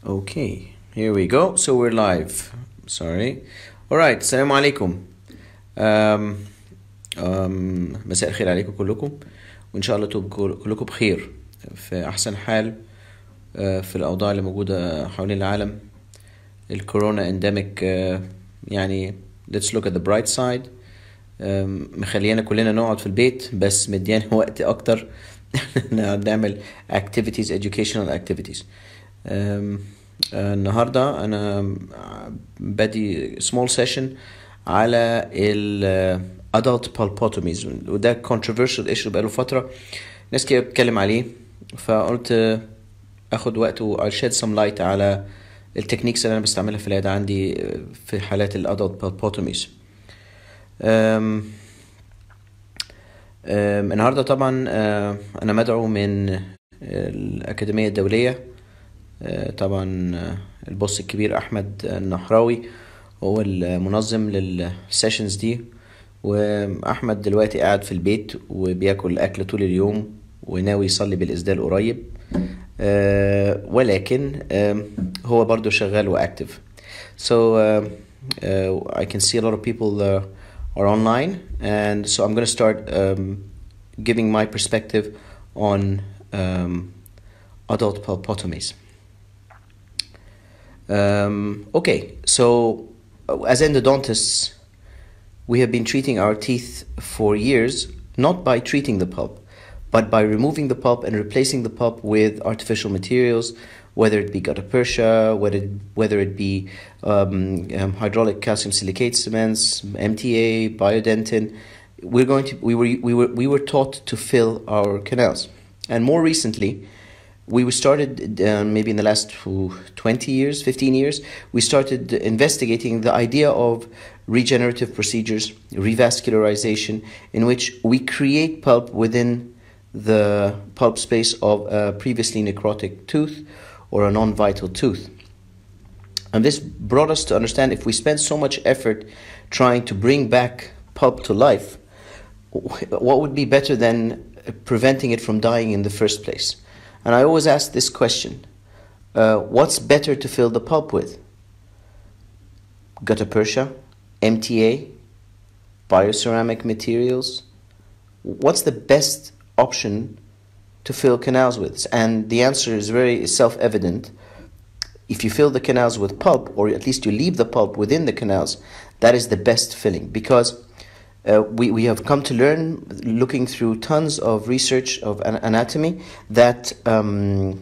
Okay, here we go. So we're live. Sorry. Alright, السلام عليكم. مساء الخير عليكم كلكم، وإن شاء الله تبقوا كلكم بخير في أحسن حال في الأوضاع اللي موجودة حوالين العالم. الكورونا انديميك يعني let's look at the bright side. مخلينا كلنا نقعد في البيت، بس مديانا وقت أكتر نعمل activities, educational activities. النهاردة أنا بدي small session على ال adult pulpotomies، وده controversial issue بقاله فترة، ناس كده بتتكلم عليه، فقلت أخد وقت و I'll shed some light على التكنيكس اللي أنا بستعملها في العيادة عندي في حالات ال adult pulpotomies. النهاردة طبعا أنا مدعو من الأكاديمية الدولية، طبعا البوس الكبير أحمد النحراوي هو المنظم للسيشنز دي، وأحمد دلوقتي قاعد في البيت وبياكل أكل طول اليوم وناوي يصلي بالإسدال قريب، ولكن هو برضو شغال وأكتف. So I can see a lot of people are online, and so I'm going to start giving my perspective on adult pulpotomies. Okay, so as endodontists, we have been treating our teeth for years, not by treating the pulp, but by removing the pulp and replacing the pulp with artificial materials, whether it be gutta percha, whether it be hydraulic calcium silicate cements, MTA, biodentin. We were taught to fill our canals, and more recently, we started maybe in the last 20 years, 15 years, we started investigating the idea of regenerative procedures, revascularization, in which we create pulp within the pulp space of a previously necrotic tooth or a non-vital tooth. And this brought us to understand, if we spend so much effort trying to bring back pulp to life, what would be better than preventing it from dying in the first place? And I always ask this question, what's better to fill the pulp with? Gutta percha, MTA, bioceramic materials? What's the best option to fill canals with? And the answer is very self-evident. If you fill the canals with pulp, or at least you leave the pulp within the canals, that is the best filling, because we have come to learn, looking through tons of research of anatomy, that the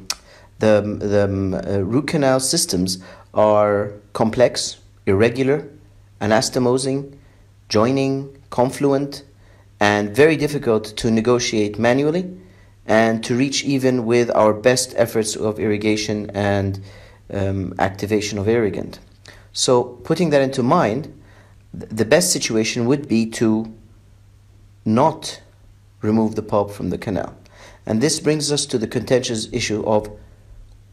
root canal systems are complex, irregular, anastomosing, joining, confluent, and very difficult to negotiate manually and to reach even with our best efforts of irrigation and activation of irrigant. So putting that into mind, the best situation would be to not remove the pulp from the canal. And this brings us to the contentious issue of,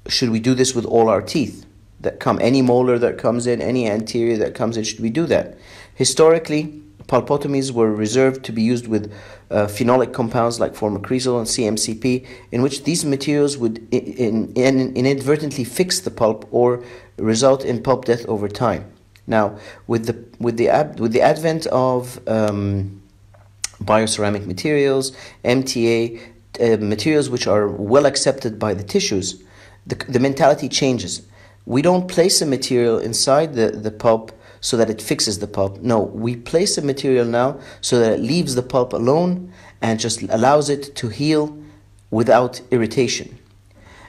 should we do this with all our teeth that come, any molar that comes in, any anterior that comes in, should we do that? Historically, pulpotomies were reserved to be used with phenolic compounds like formicrysal and CMCP, in which these materials would inadvertently fix the pulp or result in pulp death over time. Now, with the advent of bioceramic materials, MTA, materials which are well accepted by the tissues, the mentality changes. We don't place a material inside the pulp so that it fixes the pulp. No, we place a material now so that it leaves the pulp alone and just allows it to heal without irritation.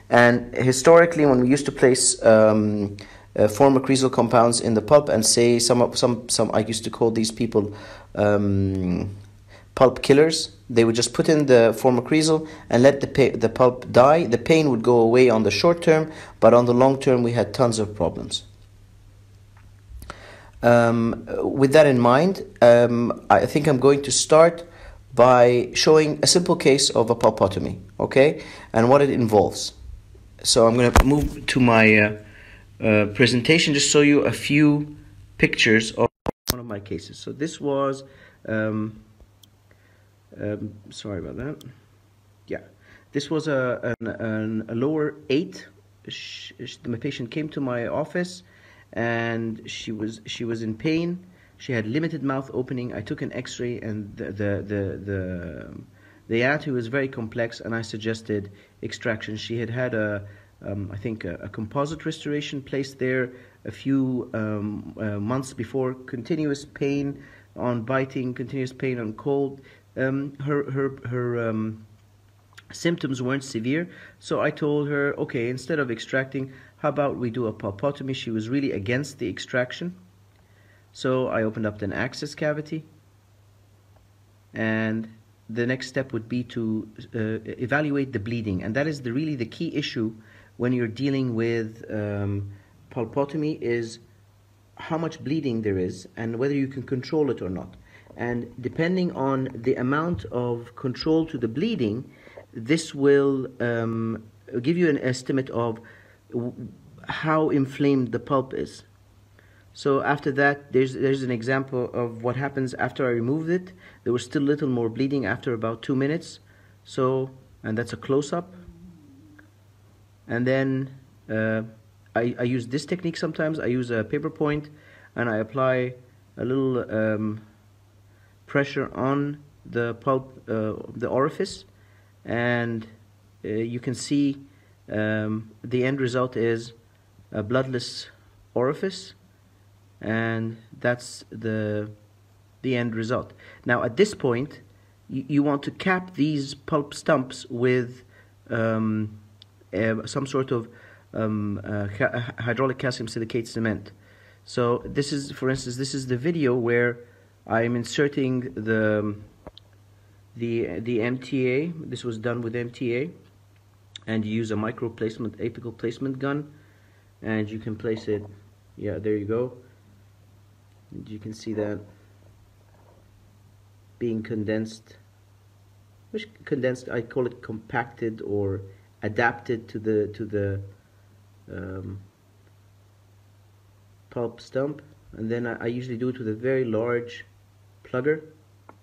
And historically, when we used to place formicrysal compounds in the pulp, and say some I used to call these people pulp killers, they would just put in the formicrysal and let the pulp die. The pain would go away on the short term, but on the long term we had tons of problems. With that in mind, I think I'm going to start by showing a simple case of a pulpotomy, okay, and what it involves. So I'm going to move to my presentation, just show you a few pictures of one of my cases. So this was, sorry about that. Yeah, this was a lower 8 my patient came to my office, and she was in pain. She had limited mouth opening. I took an X-ray, and the anatomy was very complex, and I suggested extraction. She had I think a composite restoration placed there a few months before. Continuous pain on biting, continuous pain on cold. Her symptoms weren't severe, so I told her, okay, instead of extracting, how about we do a pulpotomy? She was really against the extraction, so I opened up an access cavity, and the next step would be to evaluate the bleeding, and that is really the key issue when you're dealing with pulpotomy, is how much bleeding there is and whether you can control it or not. And depending on the amount of control to the bleeding, this will give you an estimate of how inflamed the pulp is. So after that, there's an example of what happens after I removed it. There was still a little more bleeding after about 2 minutes. So, and that's a close-up. And then I use this technique sometimes. I use a paper point, and I apply a little pressure on the pulp, the orifice, and you can see the end result is a bloodless orifice, and that's the end result. Now at this point, you want to cap these pulp stumps with some sort of hydraulic calcium silicate cement. So this is, for instance, this is the video where I'm inserting the MTA. This was done with MTA, and you use a micro placement, apical placement gun, and you can place it. Yeah, there you go. And you can see that being condensed. Which condensed? I call it compacted or adapted to the pulp stump, and then I usually do it with a very large plugger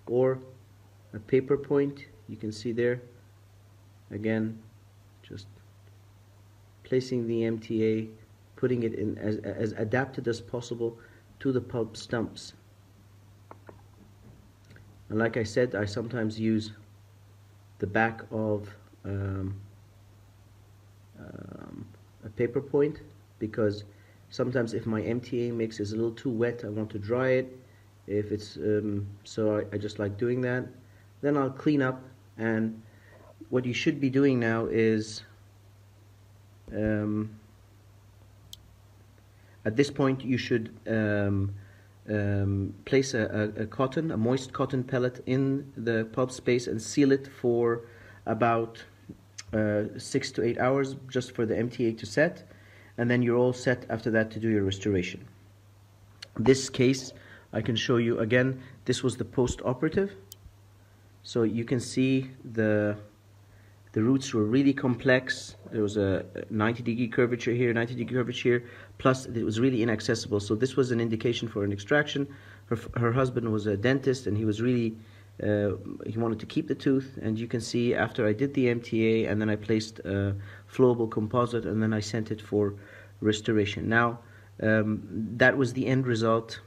or a paper point. You can see there again, just placing the MTA, putting it in as adapted as possible to the pulp stumps. And like I said, I sometimes use the back of a paper point, because sometimes if my MTA mix is a little too wet, I want to dry it. If it's so I just like doing that. Then I'll clean up, and what you should be doing now is at this point you should place a moist cotton pellet in the pulp space and seal it for about 6 to 8 hours, just for the MTA to set, and then you're all set after that to do your restoration. This case I can show you again. This was the post-operative, so you can see the roots were really complex. There was a 90-degree curvature here, 90-degree curvature here, plus it was really inaccessible. So this was an indication for an extraction. Her husband was a dentist, and he was really he wanted to keep the tooth, and you can see after I did the MTA, and then I placed a flowable composite, and then I sent it for restoration. Now that was the end result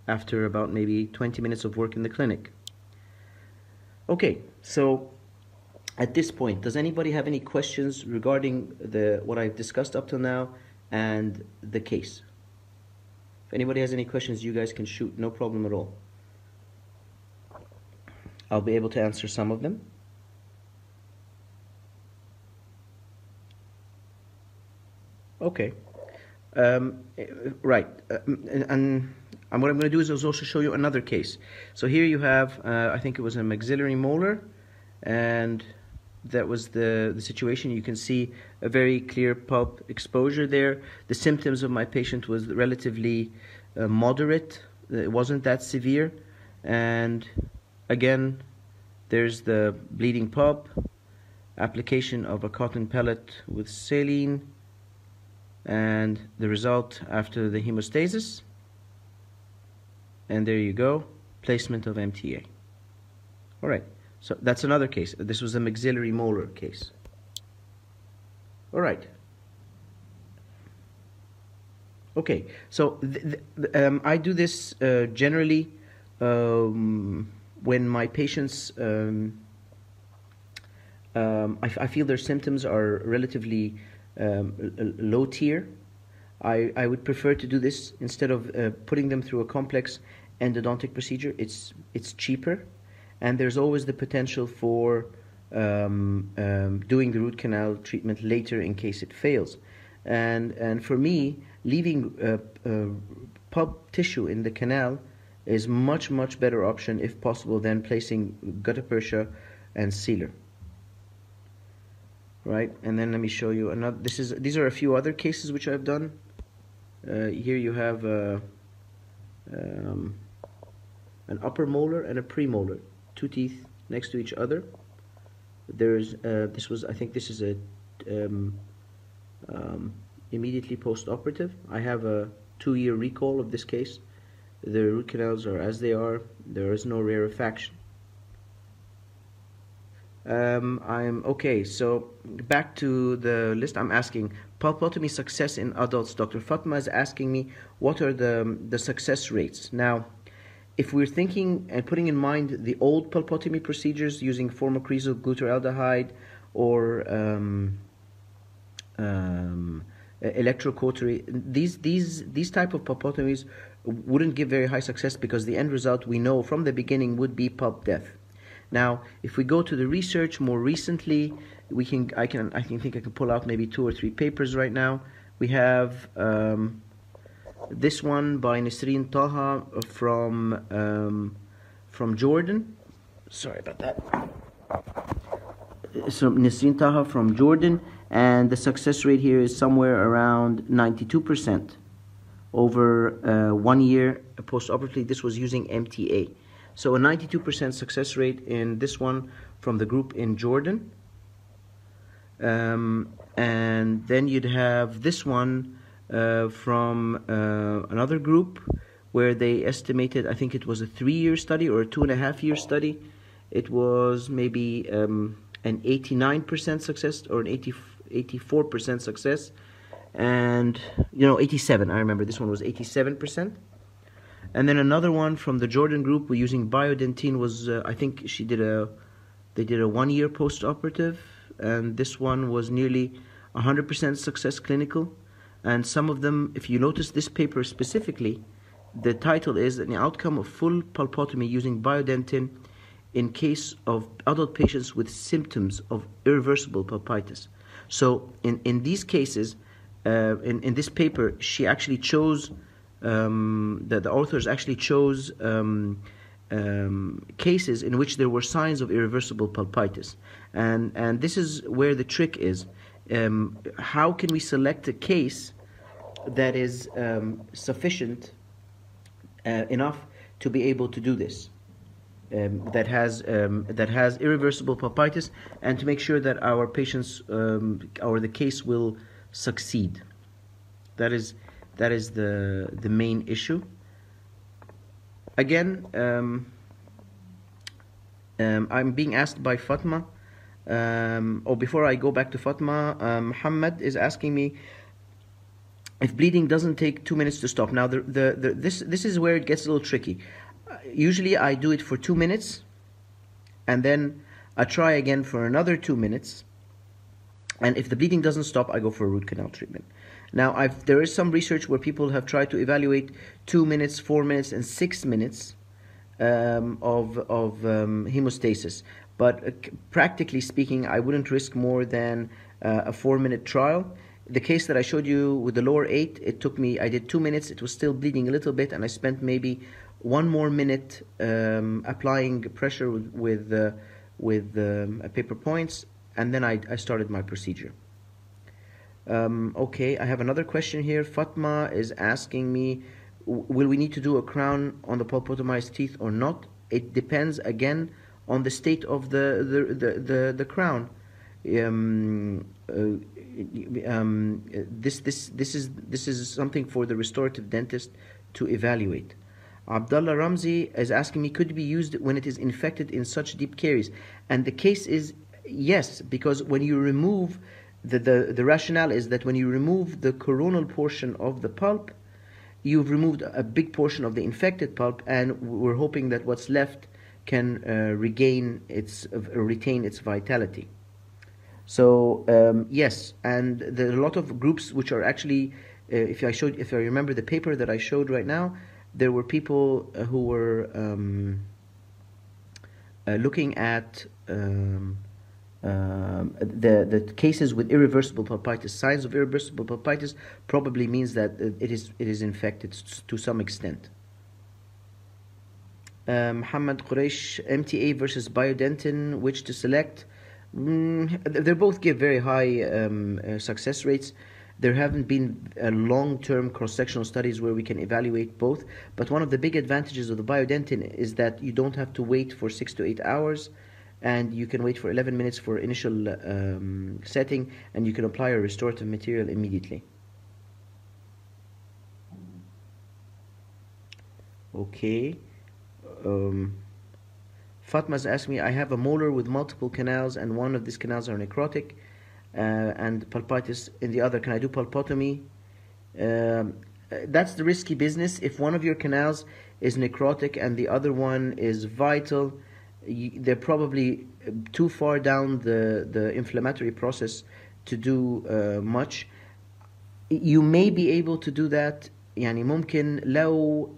after about maybe 20 minutes of work in the clinic. Okay, so at this point, does anybody have any questions regarding what I've discussed up till now and the case? If anybody has any questions, you guys can shoot, no problem at all. I'll be able to answer some of them. Okay. Right. And what I'm going to do is also show you another case. So here you have, I think it was a maxillary molar, and that was the situation. You can see a very clear pulp exposure there. The symptoms of my patient was relatively moderate. It wasn't that severe. And again, there's the bleeding pulp, application of a cotton pellet with saline, and the result after the hemostasis. And there you go, placement of MTA. All right, so that's another case. This was a maxillary molar case. All right, Okay, so I do this generally when my patients, I feel their symptoms are relatively low tier. I would prefer to do this instead of putting them through a complex endodontic procedure. It's cheaper, and there's always the potential for doing the root canal treatment later in case it fails. And for me, leaving pulp tissue in the canal is much better option if possible than placing gutta percha and sealer. Right, and then let me show you another. These are a few other cases which I've done. Here you have an upper molar and a premolar, two teeth next to each other. There's I think this is a immediately post-operative. I have a 2-year recall of this case. The root canals are as they are. There is no rarefaction. I'm okay. So back to the list. I'm asking pulpotomy success in adults. Dr. Fatma is asking me what are the success rates. Now, if we're thinking and putting in mind the old pulpotomy procedures using formocresol glutaraldehyde or electrocautery, these type of pulpotomies wouldn't give very high success because the end result we know from the beginning would be pulp death. Now, if we go to the research more recently, I think I can pull out maybe 2 or 3 papers right now. We have this one by Nisreen Taha from Jordan. Sorry about that. So Nisreen Taha from Jordan, and the success rate here is somewhere around 92% over 1 year post-operatively. This was using MTA. So a 92% success rate in this one from the group in Jordan. And then you'd have this one from another group where they estimated, I think it was a 3-year study or a 2.5-year study. It was maybe an 89% success or an 84% success. And, 87, I remember this one was 87%. And then another one from the Jordan group, we're using biodentine, was I think they did a 1-year post-operative, and this one was nearly 100% success clinical. And some of them, if you notice this paper specifically, the title is an outcome of full pulpotomy using biodentine in case of adult patients with symptoms of irreversible pulpitis. So in these cases, in this paper, she actually chose. The authors actually chose cases in which there were signs of irreversible pulpitis, and this is where the trick is. How can we select a case that is sufficient enough to be able to do this, that has irreversible pulpitis, and to make sure that our patients or the case will succeed? That is the main issue. Again, I'm being asked by Fatma, before I go back to Fatma, Muhammad is asking me if bleeding doesn't take 2 minutes to stop. Now, this is where it gets a little tricky. Usually I do it for 2 minutes, and then I try again for another 2 minutes, and if the bleeding doesn't stop, I go for a root canal treatment. Now, there is some research where people have tried to evaluate 2 minutes, 4 minutes, and 6 minutes of hemostasis. But practically speaking, I wouldn't risk more than a 4-minute trial. The case that I showed you with the lower 8, I did 2 minutes, it was still bleeding a little bit, and I spent maybe 1 more minute applying pressure with paper points, and then I started my procedure. Okay, I have another question here. Fatma is asking me, will we need to do a crown on the pulpotomized teeth or not? It depends again on the state of the crown. This is something for the restorative dentist to evaluate. Abdullah Ramzi is asking me, could it be used when it is infected in such deep caries? And the case is yes, because when you remove the rationale is that when you remove the coronal portion of the pulp, you've removed a big portion of the infected pulp, and we're hoping that what's left can retain its vitality. So yes, and there are a lot of groups which are actually, if I remember the paper that I showed right now, there were people who were looking at the cases with irreversible pulpitis. Signs of irreversible pulpitis probably means that it is infected to some extent. Muhammad Quraysh, MTA versus Biodentin, which to select? They both give very high success rates. There haven't been long-term cross-sectional studies where we can evaluate both, but one of the big advantages of the Biodentin is that you don't have to wait for 6 to 8 hours, and you can wait for 11 minutes for initial setting, and you can apply a restorative material immediately. Okay. Fatma's asked me, I have a molar with multiple canals, and one of these canals are necrotic, and pulpitis in the other. Can I do pulpotomy? That's the risky business. If one of your canals is necrotic and the other one is vital, they're probably too far down the inflammatory process to do much. You may be able to do that. يعني ممكن لو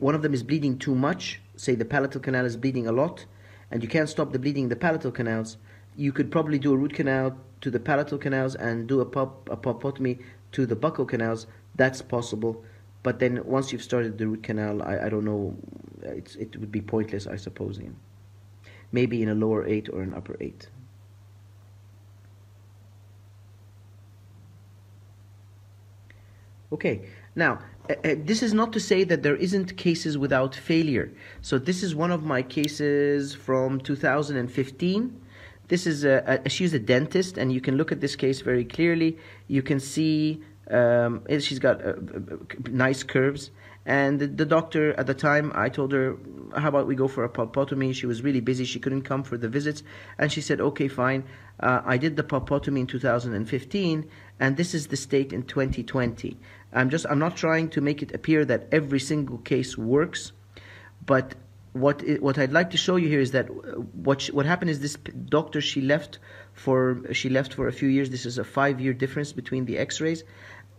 one of them is bleeding too much, say the palatal canal is bleeding a lot, and you can't stop the bleeding in the palatal canals, you could probably do a root canal to the palatal canals and do a pulpotomy to the buccal canals. That's possible. But then once you've started the root canal, I don't know, it would be pointless, I suppose. Maybe in a lower 8 or an upper 8. Okay, now, this is not to say that there isn't cases without failure. So this is one of my cases from 2015. This is she's a dentist, and you can look at this case very clearly. You can see she's got nice curves. And the doctor at the time, I told her, how about we go for a pulpotomy? She was really busy. She couldn't come for the visits. And she said, okay, fine. I did the pulpotomy in 2015, and this is the state in 2020. I'm not trying to make it appear that every single case works, but what I'd like to show you here is that what happened is this doctor, she left for a few years. This is a 5-year difference between the x-rays,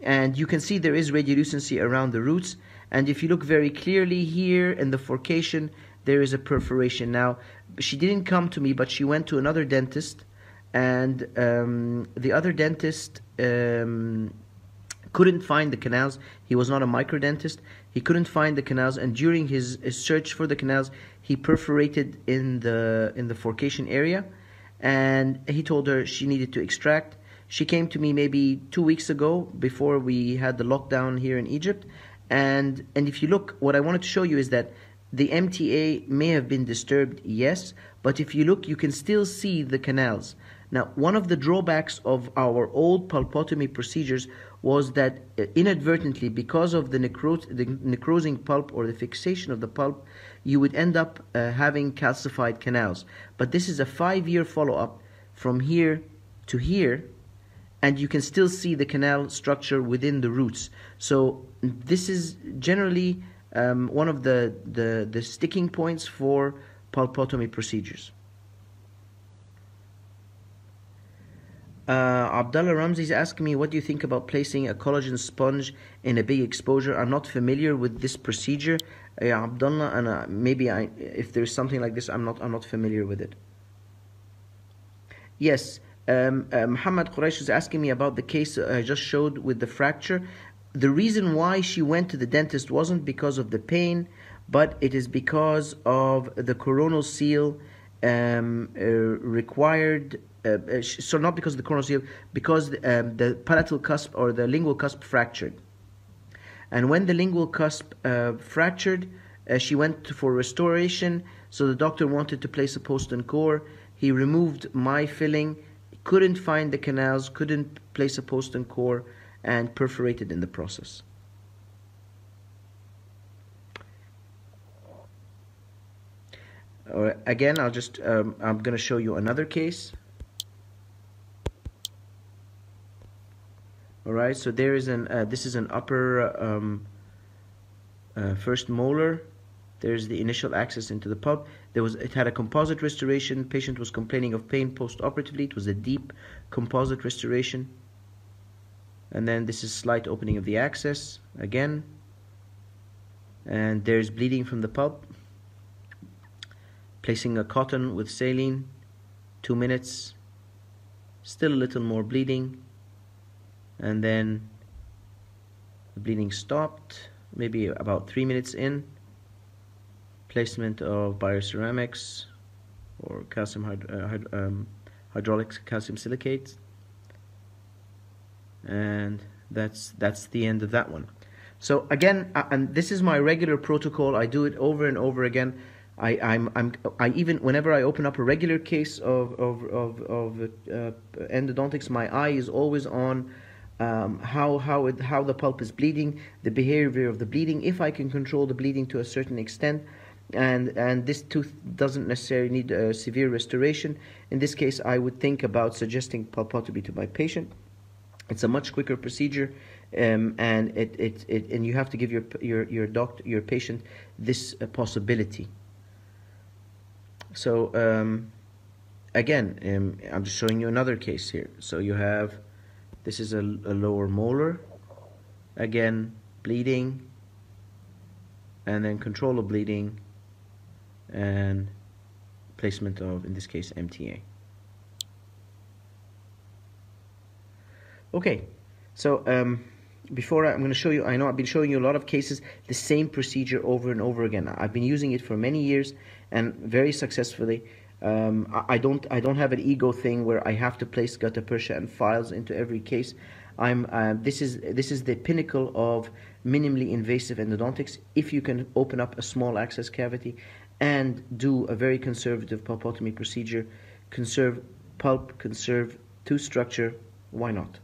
and you can see there is radiolucency around the roots. And if you look very clearly here in the forcation, there is a perforation. Now, she didn't come to me, but she went to another dentist, and the other dentist couldn't find the canals. He was not a microdentist. He couldn't find the canals, and during his search for the canals, he perforated in the forcation area, and he told her she needed to extract. She came to me maybe 2 weeks ago, before we had the lockdown here in Egypt, and if you look, what I wanted to show you is that the MTA may have been disturbed, yes, but if you look, you can still see the canals. Now, one of the drawbacks of our old pulpotomy procedures was that inadvertently, because of the necrosing pulp or the fixation of the pulp, you would end up having calcified canals. But this is a 5-year follow-up from here to here, and you can still see the canal structure within the roots. So this is generally one of the sticking points for pulpotomy procedures. Abdullah Ramzi is asking me, what do you think about placing a collagen sponge in a big exposure? I'm not familiar with this procedure, Abdullah, and if there's something like this, I'm not familiar with it. Yes, Muhammad Quraysh is asking me about the case I just showed with the fracture. The reason why she went to the dentist wasn't because of the pain, but it is because of the coronal seal required. So not because of the coronal seal, because the palatal cusp or the lingual cusp fractured. And when the lingual cusp fractured, she went for restoration. So the doctor wanted to place a post and core. He removed my filling, couldn't find the canals, couldn't place a post and core, and perforated in the process. Again, I'm going to show you another case. All right, so there is this is an upper first molar. There's the initial access into the pulp. It had a composite restoration. Patient was complaining of pain post-operatively. It was a deep composite restoration. And then this is slight opening of the access again. And there's bleeding from the pulp. Placing a cotton with saline, 2 minutes. Still a little more bleeding. And then the bleeding stopped, maybe about 3 minutes in. Placement of bioceramics or calcium hydraulic calcium silicate, and that's the end of that one. So again, and this is my regular protocol. I do it over and over again. I even whenever I open up a regular case of endodontics, my eye is always on how the pulp is bleeding, the behavior of the bleeding, if I can control the bleeding to a certain extent. And this tooth doesn't necessarily need a severe restoration. In this case, I would think about suggesting pulpotomy to my patient. It's a much quicker procedure, and and you have to give your patient this possibility. So again, I'm just showing you another case here. So you have, this is a lower molar, again bleeding, and then control of bleeding, and placement of, in this case, MTA. Okay, so before I'm going to show you, I know I've been showing you a lot of cases, the same procedure over and over again. I've been using it for many years and very successfully. I don't have an ego thing where I have to place gutta percha and files into every case. This is the pinnacle of minimally invasive endodontics. If you can open up a small access cavity and do a very conservative pulpotomy procedure, conserve pulp, conserve tooth structure, why not?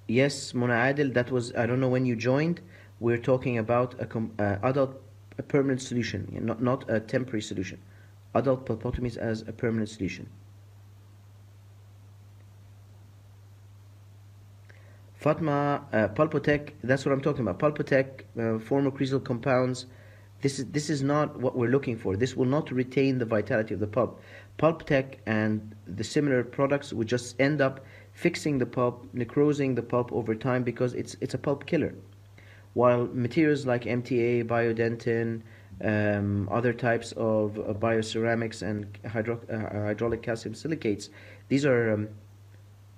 Yes, Mona Adil, that was, I don't know when you joined, we're talking about a permanent solution, not a temporary solution. Adult pulpotomies as a permanent solution. Fatma, Pulpotec, that's what I'm talking about. Pulpotec, formocresal compounds, this is not what we're looking for. This will not retain the vitality of the pulp. Pulpotec and the similar products would just end up fixing the pulp, necrosing the pulp over time, because it's a pulp killer. While materials like MTA, biodentin, other types of bioceramics and hydraulic calcium silicates, these are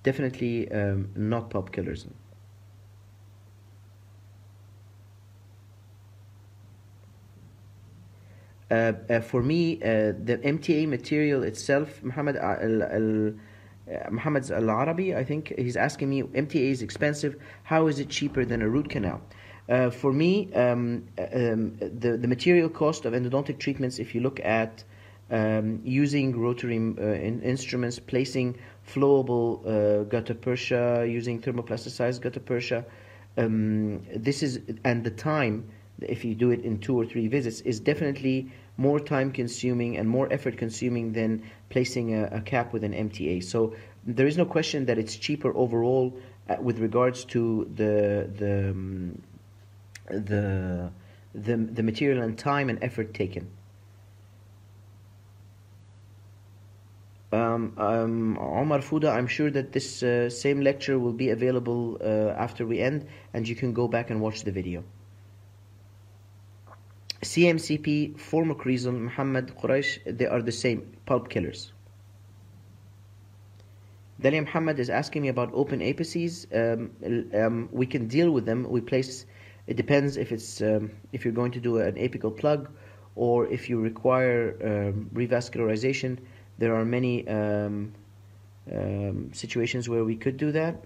definitely not pulp killers. For me, the MTA material itself, Muhammad's Al-Arabi, I think he's asking me, MTA is expensive, how is it cheaper than a root canal? For me, the material cost of endodontic treatments, if you look at using rotary instruments, placing flowable gutta percha, using thermoplasticized gutta percha, this is, and the time, if you do it in 2 or 3 visits, is definitely more time consuming and more effort consuming than placing a cap with an MTA. So there is no question that it's cheaper overall with regards to the material and time and effort taken. Omar Fuda, I'm sure that this same lecture will be available after we end, and you can go back and watch the video. CMCP, formocresal, Muhammad Quraish, they are the same, pulp killers. Dalia Muhammad is asking me about open apices. We can deal with them. We place, it depends if it's if you're going to do an apical plug or if you require revascularization. There are many situations where we could do that,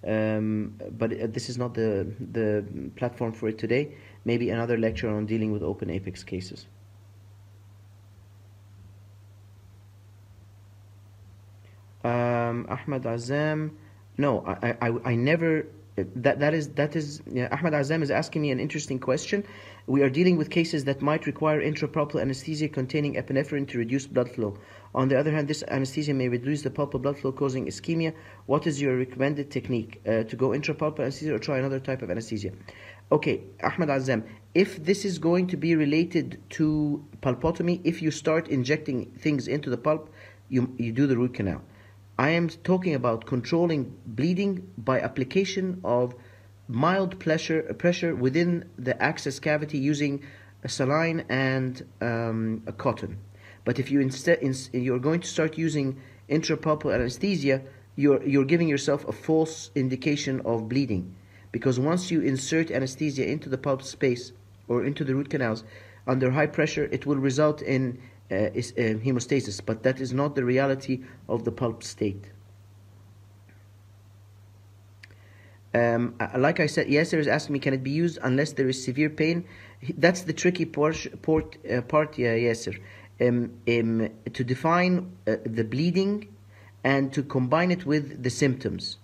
but this is not the platform for it today. Maybe another lecture on dealing with open apex cases. Ahmed Azam, no, I never That is Ahmed Azam is asking me an interesting question. We are dealing with cases that might require intrapulpal anesthesia containing epinephrine to reduce blood flow. On the other hand, this anesthesia may reduce the pulpal blood flow, causing ischemia. What is your recommended technique? To go intrapulpal anesthesia or try another type of anesthesia? Okay, Ahmed Azam, if this is going to be related to pulpotomy, if you start injecting things into the pulp, you do the root canal. I am talking about controlling bleeding by application of mild pressure within the access cavity using a saline and a cotton. But if you're going to start using intrapulpal anesthesia, you're giving yourself a false indication of bleeding, because once you insert anesthesia into the pulp space or into the root canals under high pressure, it will result in hemostasis, but that is not the reality of the pulp state. Like I said, Yasser is asking me, can it be used unless there is severe pain? That's the tricky part, Yasser. To define the bleeding and to combine it with the symptoms.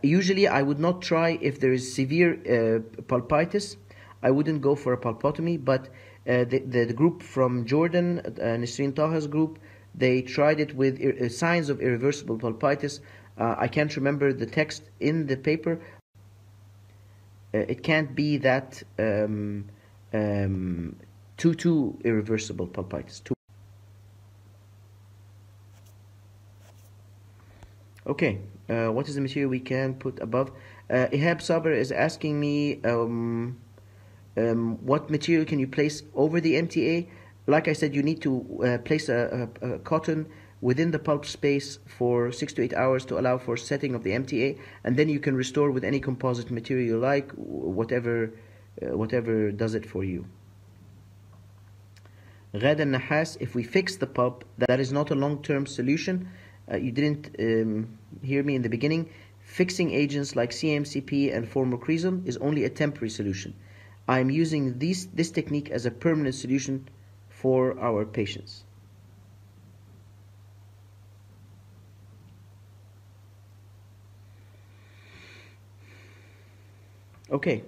Usually I would not try if there is severe pulpitis. I wouldn't go for a pulpotomy, but the group from Jordan, Nisreen Taha's group, they tried it with signs of irreversible pulpitis. I can't remember the text in the paper. It can't be that too irreversible pulpitis. Okay, what is the material we can put above? Ihab Sabr is asking me, what material can you place over the MTA? Like I said, you need to place a cotton within the pulp space for 6 to 8 hours to allow for setting of the MTA, and then you can restore with any composite material you like, whatever does it for you. Ghad al-Nahas, if we fix the pulp, that is not a long-term solution. You didn't hear me in the beginning. Fixing agents like CMCP and formocresum is only a temporary solution. I am using this technique as a permanent solution for our patients. Okay.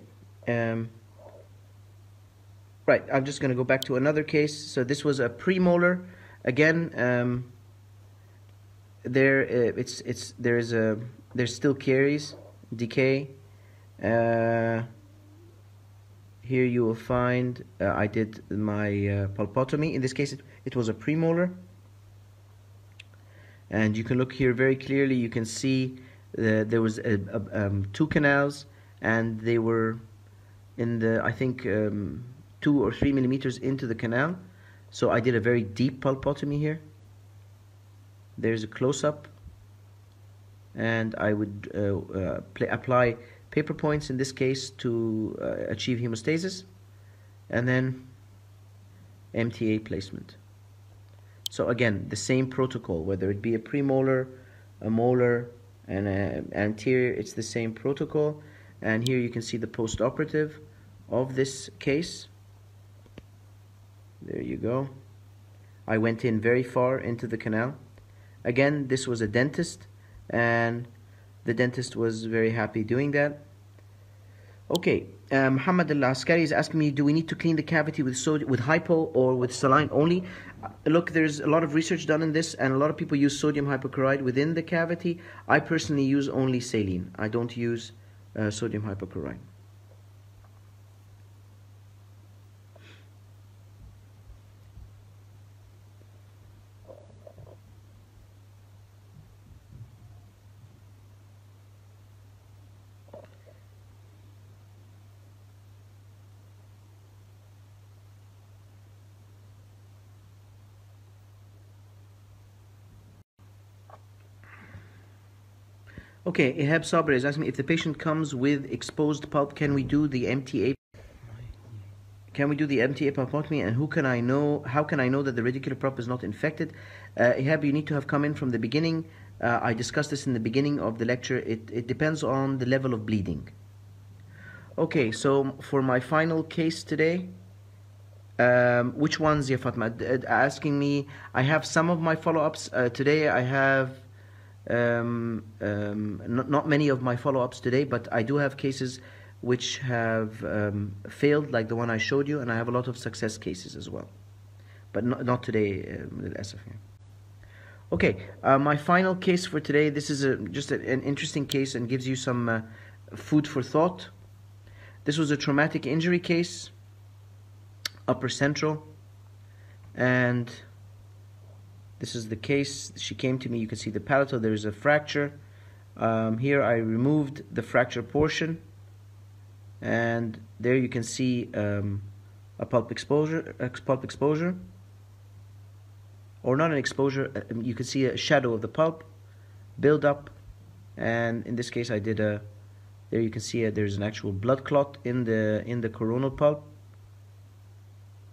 Right, I'm just going to go back to another case. So this was a premolar. Again, there's still caries, decay. Here you will find I did my pulpotomy. In this case, it was a premolar, and you can look here very clearly. You can see there was 2 canals, and they were in the, I think, 2 or 3 millimeters into the canal. So I did a very deep pulpotomy here. There's a close-up, and I would apply paper points in this case to achieve hemostasis, and then MTA placement. So again, the same protocol, whether it be a premolar, a molar, and an anterior, it's the same protocol. And here you can see the post-operative of this case. There you go. I went in very far into the canal. Again, this was a dentist, and the dentist was very happy doing that. Okay, Muhammad Al-Askari is asking me, do we need to clean the cavity with hypo or with saline only? Look, there's a lot of research done in this, and a lot of people use sodium hypochlorite within the cavity. I personally use only saline. I don't use sodium hypochlorite. Okay, Ihab Sabr is asking me, if the patient comes with exposed pulp, can we do the MTA? Can we do the MTA pulpotomy, and how can I know that the radicular pulp is not infected? Ihab, you need to have come in from the beginning. I discussed this in the beginning of the lecture. It depends on the level of bleeding. Okay, so for my final case today, which ones, ya Fatma? Asking me, I have some of my follow-ups. Today I have not many of my follow-ups today, but I do have cases which have failed, like the one I showed you, and I have a lot of success cases as well, but not today, للأسف. Okay, my final case for today. This is just an interesting case and gives you some food for thought. This was a traumatic injury case, upper central, and this is the case. She came to me. You can see the palatal. There is a fracture. Here I removed the fracture portion, and there you can see a pulp exposure, or not an exposure. You can see a shadow of the pulp build up, and in this case I did a. There you can see there's an actual blood clot in the coronal pulp,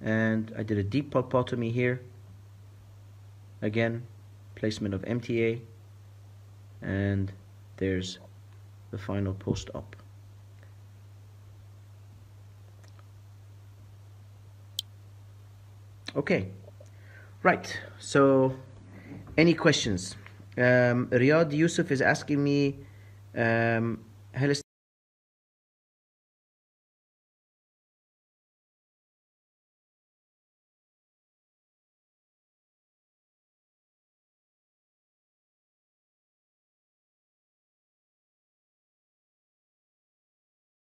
and I did a deep pulpotomy here. Again, placement of MTA, and there's the final post-op. Okay, right, so any questions? Riyad Yusuf is asking me, هل